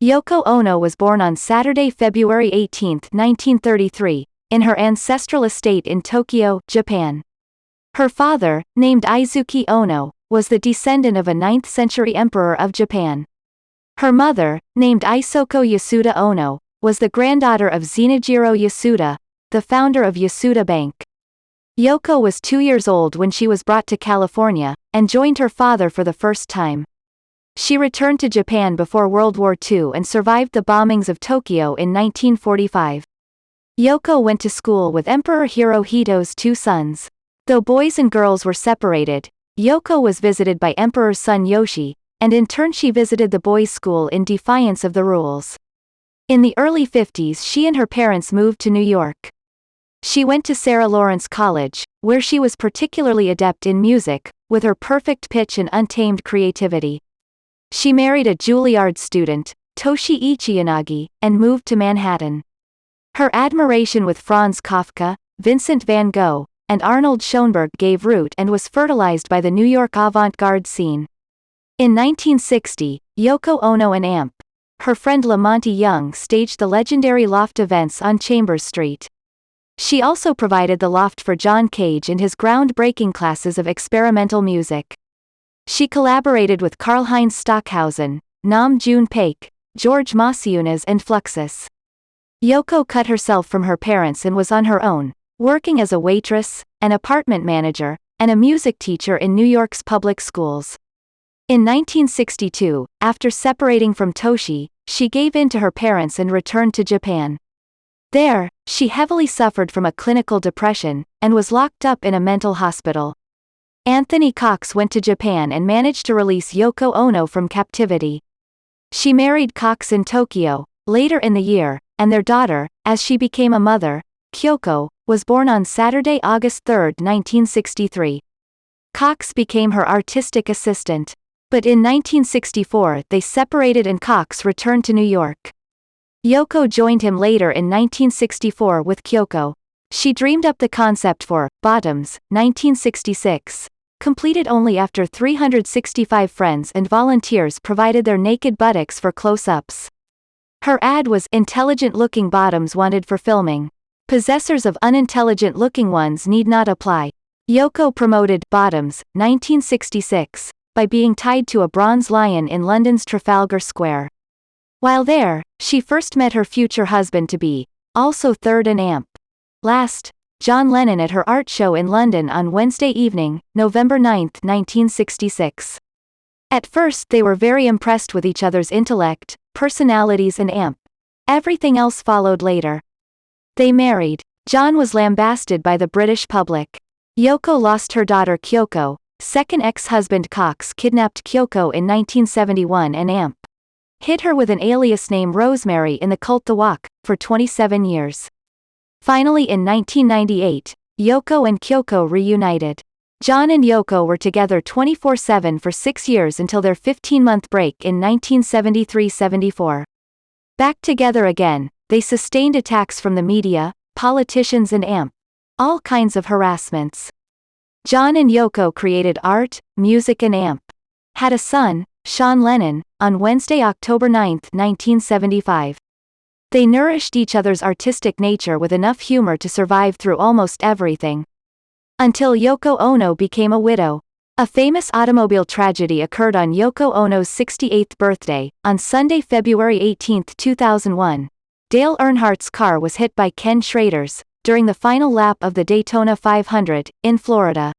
Yoko Ono was born on Saturday, February 18, 1933, in her ancestral estate in Tokyo, Japan. Her father, named Izuki Ono, was the descendant of a 9th-century emperor of Japan. Her mother, named Isoko Yasuda Ono, was the granddaughter of Zenijiro Yasuda, the founder of Yasuda Bank. Yoko was 2 years old when she was brought to California, and joined her father for the first time. She returned to Japan before World War II and survived the bombings of Tokyo in 1945. Yoko went to school with Emperor Hirohito's 2 sons. Though boys and girls were separated, Yoko was visited by Emperor's son Yoshi, and in turn she visited the boys' school in defiance of the rules. In the early 50s she and her parents moved to New York. She went to Sarah Lawrence College, where she was particularly adept in music, with her perfect pitch and untamed creativity. She married a Juilliard student, Toshi Ichiyanagi, and moved to Manhattan. Her admiration with Franz Kafka, Vincent van Gogh, and Arnold Schoenberg gave root and was fertilized by the New York avant-garde scene. In 1960, Yoko Ono and Amp. Her friend Lamonte Young staged the legendary Loft events on Chambers Street. She also provided the loft for John Cage and his groundbreaking classes of experimental music. She collaborated with Karlheinz Stockhausen, Nam June Paik, George Masiunas and Fluxus. Yoko cut herself from her parents and was on her own, working as a waitress, an apartment manager, and a music teacher in New York's public schools. In 1962, after separating from Toshi, she gave in to her parents and returned to Japan. There, she heavily suffered from a clinical depression, and was locked up in a mental hospital. Anthony Cox went to Japan and managed to release Yoko Ono from captivity. She married Cox in Tokyo, later in the year, and their daughter, as she became a mother, Kyoko, was born on Saturday, August 3, 1963. Cox became her artistic assistant. But in 1964 they separated and Cox returned to New York. Yoko joined him later in 1964 with Kyoko. She dreamed up the concept for Bottoms, 1966, completed only after 365 friends and volunteers provided their naked buttocks for close-ups. Her ad was intelligent-looking bottoms wanted for filming. Possessors of unintelligent-looking ones need not apply. Yoko promoted Bottoms, 1966, by being tied to a bronze lion in London's Trafalgar Square. While there, she first met her future husband-to-be, also third and Amp. Last, John Lennon at her art show in London on Wednesday evening, November 9, 1966. At first they were very impressed with each other's intellect, personalities and Amp. Everything else followed later. They married. John was lambasted by the British public. Yoko lost her daughter Kyoko. Second ex-husband Cox kidnapped Kyoko in 1971 and Amp. Hid her with an alias name Rosemary in the cult The Walk, for 27 years. Finally in 1998, Yoko and Kyoko reunited. John and Yoko were together 24/7 for 6 years until their 15-month break in 1973-74. Back together again, they sustained attacks from the media, politicians and Amp. All kinds of harassments. John and Yoko created art, music and Amp. Had a son, Sean Lennon, on Wednesday, October 9, 1975. They nourished each other's artistic nature with enough humor to survive through almost everything. Until Yoko Ono became a widow. A famous automobile tragedy occurred on Yoko Ono's 68th birthday, on Sunday, February 18, 2001. Dale Earnhardt's car was hit by Ken Schrader's, during the final lap of the Daytona 500, in Florida.